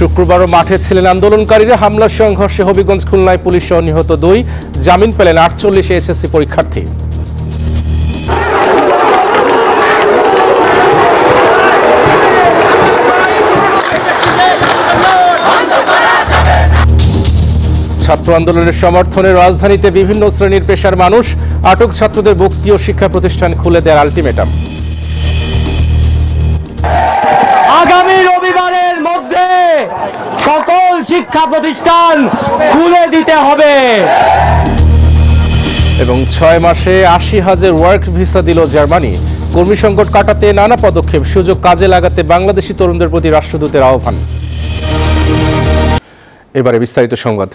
শুক্রবারও মাঠে ছিলেন আন্দোলনকারীরা। হামলার সংঘর্ষে হবিগঞ্জ খুলনায় পুলিশ সহ নিহত 2, জামিন পেলেন 48 এসএসসি পরীক্ষার্থী। ছাত্র আন্দোলনের সমর্থনে রাজধানীতে বিভিন্ন শ্রেণীর পেশার মানুষ, আটক ছাত্রদের ভর্তি ও শিক্ষা প্রতিষ্ঠান খুলে দেওয়ার আলটিমেটাম। আগামী রবিবারের মধ্যে সকল শিক্ষা প্রতিষ্ঠান খুলে দিতে হবে। এবং 6 মাসে 80,000 ওয়ার্ক ভিসা দিল জার্মানি। কর্মী সংকট কাটাতে নানা পদক্ষেপ, সুযোগ কাজে লাগাতে বাংলাদেশি তরুণদের প্রতি রাষ্ট্রদূতের আহ্বান। এবারে বিস্তারিত সংবাদ।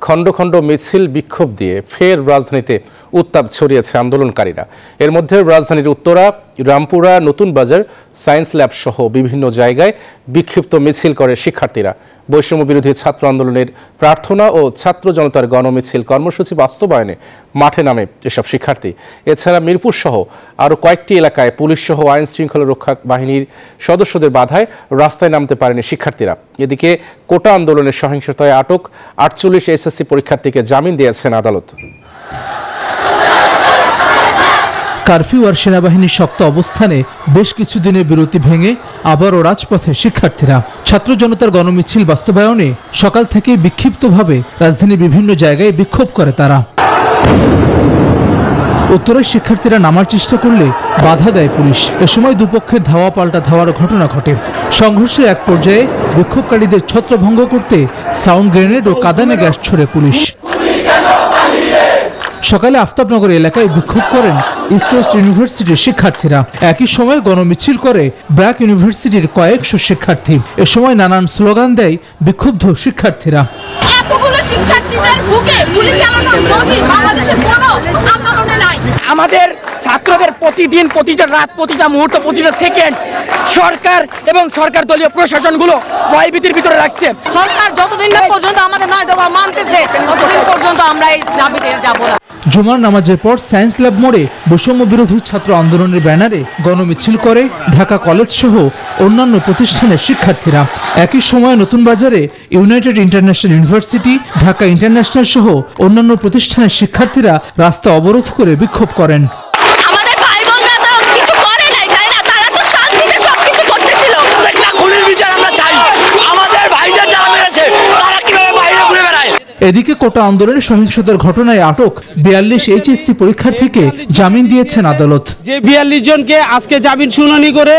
খণ্ড খণ্ড মিছিল বিক্ষোভ দিয়ে ফের রাজধানীতে উত্তাপ ছড়িয়েছে আন্দোলনকারীরা। এর মধ্যে রাজধানীর উত্তরা, রামপুরা, নতুন বাজার, সায়েন্স ল্যাব সহ বিভিন্ন জায়গায় বিক্ষিপ্ত মিছিল করে শিক্ষার্থীরা। বৈষম্য বিরোধী ছাত্র আন্দোলনের প্রার্থনা ও ছাত্র জনতার গণমিছিল কর্মসূচি বাস্তবায়নে মাঠে নামে এসব শিক্ষার্থী। এছাড়া মিরপুর সহ আরও কয়েকটি এলাকায় পুলিশ সহ আইন শৃঙ্খলা রক্ষা বাহিনীর সদস্যদের বাধায় রাস্তায় নামতে পারেনি শিক্ষার্থীরা। এদিকে কোটা আন্দোলনের সহিংসতায় আটক 48 এসএসসি পরীক্ষার্থীকে জামিন দিয়েছেন আদালত। কারফিউ আর সেনাবাহিনীর শক্ত অবস্থানে বেশ কিছুদিনের বিরতি ভেঙে আবারও রাজপথে শিক্ষার্থীরা। ছাত্র জনতার গণমিছিল বাস্তবায়নে সকাল থেকে বিক্ষিপ্তভাবে রাজধানীর বিভিন্ন জায়গায় বিক্ষোভ করে তারা। উত্তরের শিক্ষার্থীরা নামার চেষ্টা করলে বাধা দেয় পুলিশ। এ সময় দুপক্ষের ধাওয়া পাল্টা ধাওয়ার ঘটনা ঘটে। সংঘর্ষের এক পর্যায়ে বিক্ষোভকারীদের ছত্রভঙ্গ করতে সাউন্ড গ্রেনেড ও কাঁদানে গ্যাস ছোড়ে পুলিশ। সকালে আফতাবনগর এলাকায় বিক্ষোভ করেন ইস্ট ওয়েস্ট ইউনিভার্সিটির শিক্ষার্থীরা। একই সময় গণমিছিল করে ব্র্যাক ইউনিভার্সিটির কয়েকশো শিক্ষার্থী। এ সময় নানান স্লোগান দেয় বিক্ষুব্ধ শিক্ষার্থীরা। আমাদের ছাত্রদের প্রতিদিন, প্রতিটা রাত, প্রতিটা মুহূর্ত, প্রতিটা সেকেন্ড সরকার এবং সরকার দলীয় প্রশাসনগুলো ভয়ভীতির ভিতরে রাখছে। সরকার যতদিন না পর্যন্ত আমাদের 9 দফা মানতেছে ততদিন পর্যন্ত আমরা এই দাবিতে যাব না। জুমার নামাজের পর সায়েন্স ল্যাব মোড়ে বৈষম্য বিরোধী ছাত্র আন্দোলনের ব্যানারে গণমিছিল করে ঢাকা কলেজ সহ অন্যান্য প্রতিষ্ঠানের শিক্ষার্থীরা। একই সময় নতুন বাজারে United international university, Dhaka international সহ অন্যান্য প্রতিষ্ঠানের শিক্ষার্থীরা রাস্তা অবরোধ করে বিক্ষোভ করেন। এদিকে কোটা আন্দোলনের সহিংসতার ঘটনায় আটক 42 এইচএসসি পরীক্ষার্থীকে জামিন দিয়েছেন আদালত। যে 42 জনকে আজকে জামিন শুনানি করে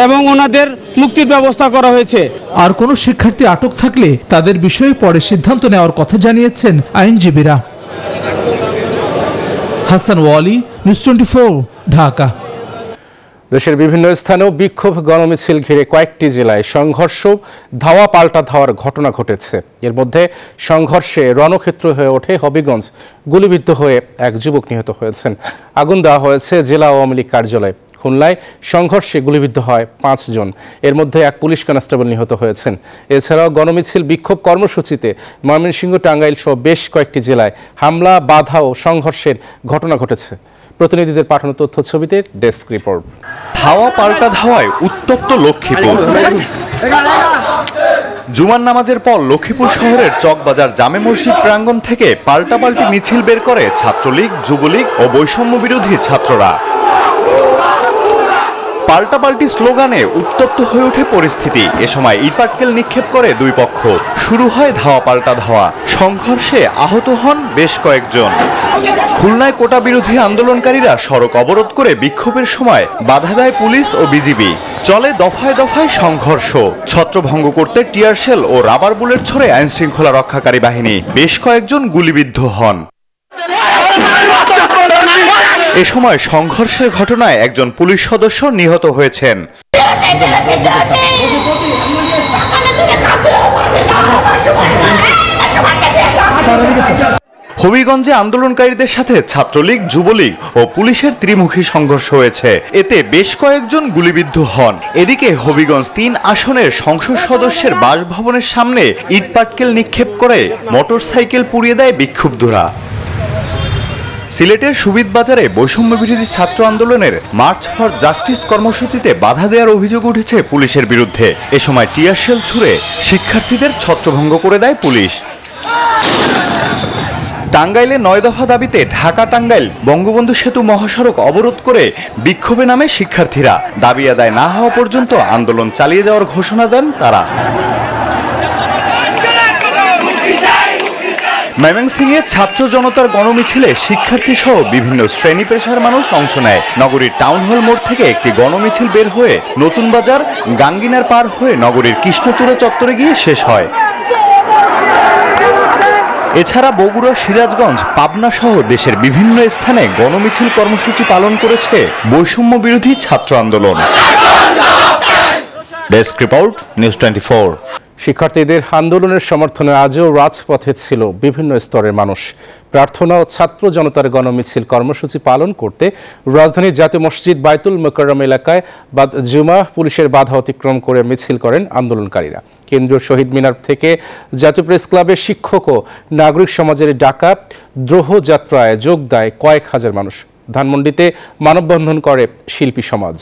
এবং ওনাদের মুক্তির ব্যবস্থা করা হয়েছে। আর কোনো শিক্ষার্থী আটক থাকলে তাদের বিষয়ে পরে সিদ্ধান্ত নেওয়ার কথা জানিয়েছেন আইনজীবীরা। হাসান ওয়ালি, নিউজ 24, ঢাকা। দেশের বিভিন্ন স্থানেও বিক্ষোভ গণমিছিল ঘিরে কয়েকটি জেলায় সংঘর্ষ, ধাওয়া পাল্টা ধাওয়ার ঘটনা ঘটেছে। এর মধ্যে সংঘর্ষে রণক্ষেত্র হয়ে ওঠে হবিগঞ্জ। গুলিবিদ্ধ হয়ে এক যুবক নিহত হয়েছেন। আগুন দেওয়া হয়েছে জেলা আওয়ামী লীগ কার্যালয়ে। খুলনায় সংঘর্ষে গুলিবিদ্ধ হয় 5 জন। এর মধ্যে এক পুলিশ কনস্টেবল নিহত হয়েছেন। এছাড়াও গণমিছিল বিক্ষোভ কর্মসূচিতে ময়মনসিংহ, টাঙ্গাইল সহ বেশ কয়েকটি জেলায় হামলা, বাধা ও সংঘর্ষের ঘটনা ঘটেছে। প্রতিনিধিদের পাঠানো তথ্য ছবিতে ডেস্ক রিপোর্ট। ধাওয়া পাল্টা ধাওয়ায় উত্তপ্ত লক্ষ্মীপুর। জুমার নামাজের পর লক্ষ্মীপুর শহরের চকবাজার জামে মসজিদ প্রাঙ্গণ থেকে পাল্টাপাল্টি মিছিল বের করে ছাত্রলীগ, যুবলীগ ও বৈষম্য বিরোধী ছাত্ররা। পাল্টাপাল্টি স্লোগানে উত্তপ্ত হয়ে ওঠে পরিস্থিতি। এ সময় ইটপাটকেল নিক্ষেপ করে দুই পক্ষ। শুরু হয় ধাওয়া পাল্টা ধাওয়া। সংঘর্ষে আহত হন বেশ কয়েকজন। খুলনায় কোটা বিরোধী আন্দোলনকারীরা সড়ক অবরোধ করে বিক্ষোভের সময় বাধা দেয় পুলিশ ও বিজিবি। চলে দফায় দফায় সংঘর্ষ। ছত্রভঙ্গ করতে টিয়ারশেল ও রাবার বুলেট ছড়ে আইন শৃঙ্খলা রক্ষাকারী বাহিনী। বেশ কয়েকজন গুলিবিদ্ধ হন। এ সময় সংঘর্ষের ঘটনায় একজন পুলিশ সদস্য নিহত হয়েছেন। হবিগঞ্জে আন্দোলনকারীদের সাথে ছাত্রলীগ, যুবলীগ ও পুলিশের ত্রিমুখী সংঘর্ষ হয়েছে। এতে বেশ কয়েকজন গুলিবিদ্ধ হন। এদিকে হবিগঞ্জ 3 আসনের সংসদ সদস্যের বাসভবনের সামনে ইটপাটকেল নিক্ষেপ করে মোটরসাইকেল পুড়িয়ে দেয় বিক্ষুব্ধরা। সিলেটের সুবিদ বাজারে বৈষম্য বিরোধী ছাত্র আন্দোলনের মার্চ ফর জাস্টিস কর্মসূচিতে বাধা দেওয়ার অভিযোগ উঠেছে পুলিশের বিরুদ্ধে। এ সময় টিয়ার শেল ছুড়ে শিক্ষার্থীদের ছত্রভঙ্গ করে দেয় পুলিশ। টাঙ্গাইলে 9 দফা দাবিতে ঢাকা টাঙ্গাইল বঙ্গবন্ধু সেতু মহাসড়ক অবরোধ করে বিক্ষোভে নামে শিক্ষার্থীরা। দাবি আদায় না হওয়া পর্যন্ত আন্দোলন চালিয়ে যাওয়ার ঘোষণা দেন তারা। ময়মনসিংহে ছাত্র জনতার গণমিছিলে শিক্ষার্থী সহ বিভিন্ন শ্রেণী পেশার মানুষ অংশ নেয়। নগরীর টাউন হল মোড় থেকে একটি গণমিছিল বের হয়ে নতুন বাজার গাঙ্গিনার পার হয়ে নগরীর কৃষ্ণচূড়া চত্বরে গিয়ে শেষ হয়। এছাড়া বগুড়া, সিরাজগঞ্জ, পাবনা সহ দেশের বিভিন্ন স্থানে গণমিছিল কর্মসূচি পালন করেছে বৈষম্য বিরোধী ছাত্র আন্দোলন। Desk report, news 24। শিক্ষার্থীদের আন্দোলনের সমর্থনে আজও রাজপথে ছিল বিভিন্ন স্তরের মানুষ। প্রার্থনা ও ছাত্র জনতার গণমিছিল কর্মসূচি পালন করতে রাজধানীর জাতীয় মসজিদ বাইতুল মোকাররম এলাকায় বাদ জুমা পুলিশের বাধা অতিক্রম করে মিছিল করেন আন্দোলনকারীরা। কেন্দ্রীয় শহীদ মিনার থেকে জাতীয় প্রেস ক্লাবের শিক্ষক ও নাগরিক সমাজের ডাকা দ্রোহ যাত্রায় যোগ দেয় কয়েক হাজার মানুষ। ধানমন্ডিতে মানববন্ধন করে শিল্পী সমাজ।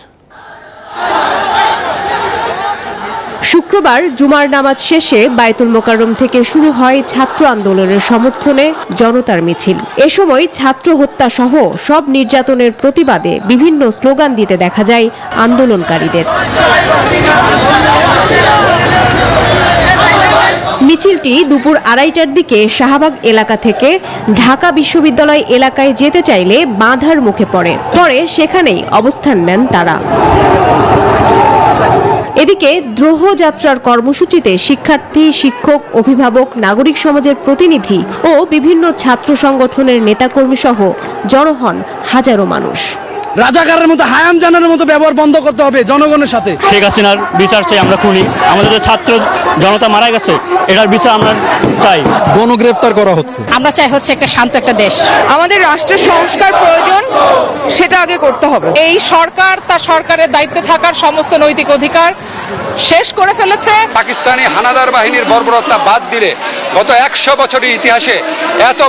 শুক্রবার জুমার নামাজ শেষে বাইতুল মোকাররম থেকে শুরু হয় ছাত্র আন্দোলনের সমর্থনে জনতার মিছিল। এ সময় ছাত্র হত্যা সহ সব নির্যাতনের প্রতিবাদে বিভিন্ন স্লোগান দিতে দেখা যায় আন্দোলনকারীদের। মিছিলটি দুপুর 2:30টার দিকে শাহবাগ এলাকা থেকে ঢাকা বিশ্ববিদ্যালয় এলাকায় যেতে চাইলে বাধার মুখে পড়ে। পরে সেখানেই অবস্থান নেন তারা। এদিকে দ্রোহ যাত্রার কর্মসূচিতে শিক্ষার্থী, শিক্ষক, অভিভাবক, নাগরিক সমাজের প্রতিনিধি ও বিভিন্ন ছাত্র সংগঠনের নেতাকর্মী সহ জড়ো হন হাজারো মানুষ। রাজাকারের মতো হায়াম জানানোর মতো ব্যবহার বন্ধ করতে হবে জনগণের সাথে। শেখ হাসিনার বিচার চাই আমরা, খুনি আমাদের যে ছাত্র জনতা মারা গেছে এটার বিচার আমরা চাই। গণগ্রেফতার করা হচ্ছে। আমরা চাই হচ্ছে একটা শান্ত একটা দেশ। আমাদের রাষ্ট্রের সংস্কার প্রয়োজন, সেটা আগে করতে হবে। এই সরকার তার সরকারের দায়িত্বে থাকার সমস্ত নৈতিক অধিকার শেষ করে ফেলেছে। পাকিস্তানি হানাদার বাহিনীর বর্বরতা বাদ দিলে গত 100 বছরের ইতিহাসে এত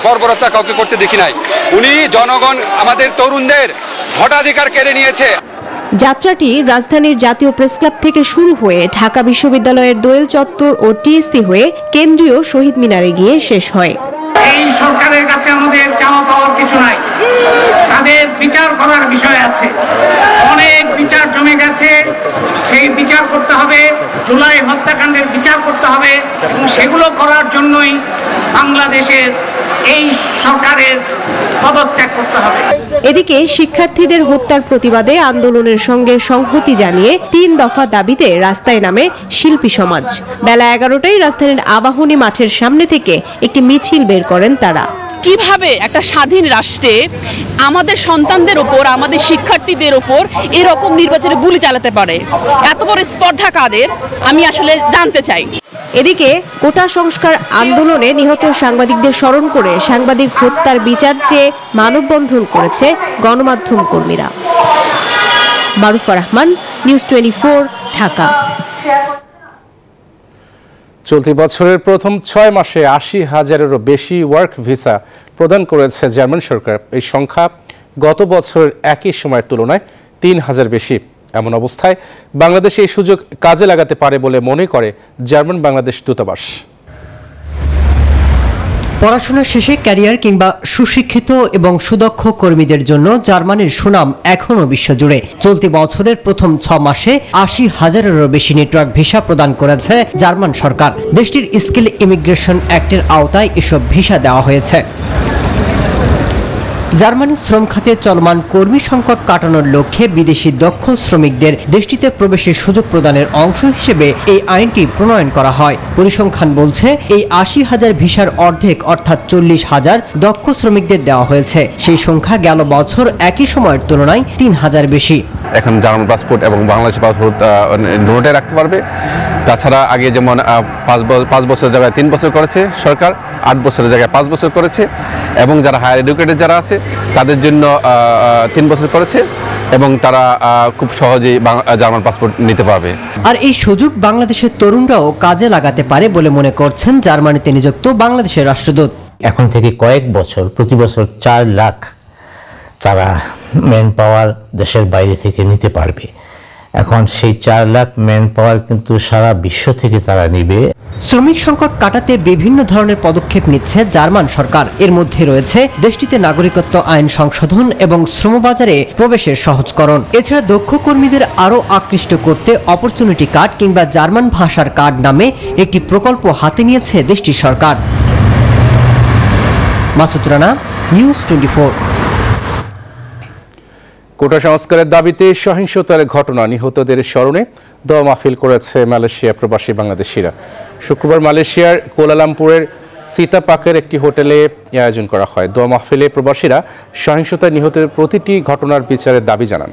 বর্বরতা কাউকে করতে দেখি নাই। উনি জনগণ আমাদের তরুণদের ভোটাধিকার কেড়ে নিয়েছে। যাত্রাটি রাজধানীর জাতীয় প্রেস ক্লাব থেকে শুরু হয়ে ঢাকা বিশ্ববিদ্যালয়ের দোয়েল চত্বর ও টিএসসি হয়ে কেন্দ্রীয় শহীদ মিনারে গিয়ে শেষ হয়। এই সরকারের কাছে আমাদের চাওয়া পাওয়ার কিছু নাই, তাদের বিচার করার বিষয় আছে। অনেক বিচার জমে গেছে, সেই বিচার করতে হবে। জুলাই হত্যাকাণ্ডের বিচার করতে হবে এবং সেগুলো করার জন্যই বাংলাদেশের এই সরকারের পদত্যাগ করতে হবে। এদিকে শিক্ষার্থীদের হত্যার প্রতিবাদে আন্দোলনের সঙ্গে সংহতি জানিয়ে 3 দফা দাবিতে রাস্তায় নামে শিল্পী সমাজ। বেলা 11টায় রাজধানীর আবাহনী মাঠের সামনে থেকে একটি মিছিল বের করেন তারা। কিভাবে একটা স্বাধীন রাষ্ট্রে আমাদের সন্তানদের উপর, আমাদের শিক্ষার্থীদের উপর এরকম নির্বাচনে গুলি চালাতে পারে? এত বড় স্পর্ধা কাদের, আমি আসলে জানতে চাই। এদিকে কোটা সংস্কার আন্দোলনে নিহত সাংবাদিকদের স্মরণ করে সাংবাদিক হত্যার বিচার চেয়ে মানববন্ধন করেছে গণমাধ্যম কর্মীরা। মারুফা রহমান, নিউজ 24, ঢাকা। চলতি বছরের প্রথম 6 মাসে 80,000-এরও বেশি ওয়ার্ক ভিসা প্রদান করেছে জার্মান সরকার। এই সংখ্যা গত বছরের একই সময়ের তুলনায় 3,000 বেশি। এমন অবস্থায় বাংলাদেশ এই সুযোগ কাজে লাগাতে পারে বলে মনে করে জার্মান বাংলাদেশ দূতাবাস। পড়াশোনা শেষে ক্যারিয়ার কিংবা সুশিক্ষিত এবং সুদক্ষ কর্মীদের জন্য জার্মানির সুনাম এখনও বিশ্বজুড়ে। চলতি বছরের প্রথম 6 মাসে 80,000-এরও বেশি নেটওয়ার্ক ভিসা প্রদান করেছে জার্মান সরকার। দেশটির স্কিল ইমিগ্রেশন অ্যাক্টের আওতায় এসব ভিসা দেওয়া হয়েছে। জার্মানির শ্রম খাতে চলমান কর্মী সংকট কাটানোর লক্ষ্যে বিদেশি দক্ষ শ্রমিকদের দেশটিতে প্রবেশের সুযোগ প্রদানের অংশ হিসেবে এই আইনটি প্রণয়ন করা হয়। পরিসংখ্যান বলছে এই 80,000 ভিসার অর্ধেক অর্থাৎ 40,000 দক্ষ শ্রমিকদের দেওয়া হয়েছে। সেই সংখ্যা গেল বছর একই সময়ের তুলনায় 3,000 বেশি। এখন জার্মান পাসপোর্ট এবং বাংলাদেশি পাসপোর্ট দুটোটাই রাখতে পারবে। তাছাড়া আগে যেমন 5 বছরের জায়গায় 3 বছর করেছে সরকার, 8 বছরের জায়গায় 5 বছর করেছে, এবং যারা হায়ার এডুকেটেড যারা আছে তাদের জন্য 3 বছর করেছে, এবং তারা খুব সহজেই জার্মান পাসপোর্ট নিতে পারবে। আর এই সুযোগ বাংলাদেশের তরুণরাও কাজে লাগাতে পারে বলে মনে করছেন জার্মানিতে নিযুক্ত বাংলাদেশের রাষ্ট্রদূত। এখন থেকে কয়েক বছর প্রতি বছর 4 লাখ তারা ম্যান পাওয়ার দেশের বাইরে থেকে নিতে পারবে। এখন সেই 4 লাখ ম্যান পাওয়ার কিন্তু সারা বিশ্ব থেকে তারা নিবে। শ্রমিক সংকট কাটাতে বিভিন্ন ধরনের পদক্ষেপ নিচ্ছে জার্মান সরকার। এর মধ্যে রয়েছে দেশটিতে নাগরিকত্ব আইন সংশোধন এবং শ্রমবাজারে প্রবেশের সহজকরণ। এছাড়া দক্ষ কর্মীদের আরও আকৃষ্ট করতে অপরচুনিটি কার্ড কিংবা জার্মান ভাষার কার্ড নামে একটি প্রকল্প হাতে নিয়েছে দেশটির সরকার। মাসুদ রানা, নিউজ 24। কোটা সংস্কারের দাবিতে সহিংসতার ঘটনা নিহতদের স্মরণে দোয়া মাহফিল করেছে মালয়েশিয়া প্রবাসী বাংলাদেশিরা। শুক্রবার মালয়েশিয়ার কুয়ালালামপুরের সিতাপাকের একটি হোটেলে আয়োজন করা হয়। দোয়া মাহফিলে প্রবাসীরা সহিংসতায় নিহতের প্রতিটি ঘটনার বিচারের দাবি জানান।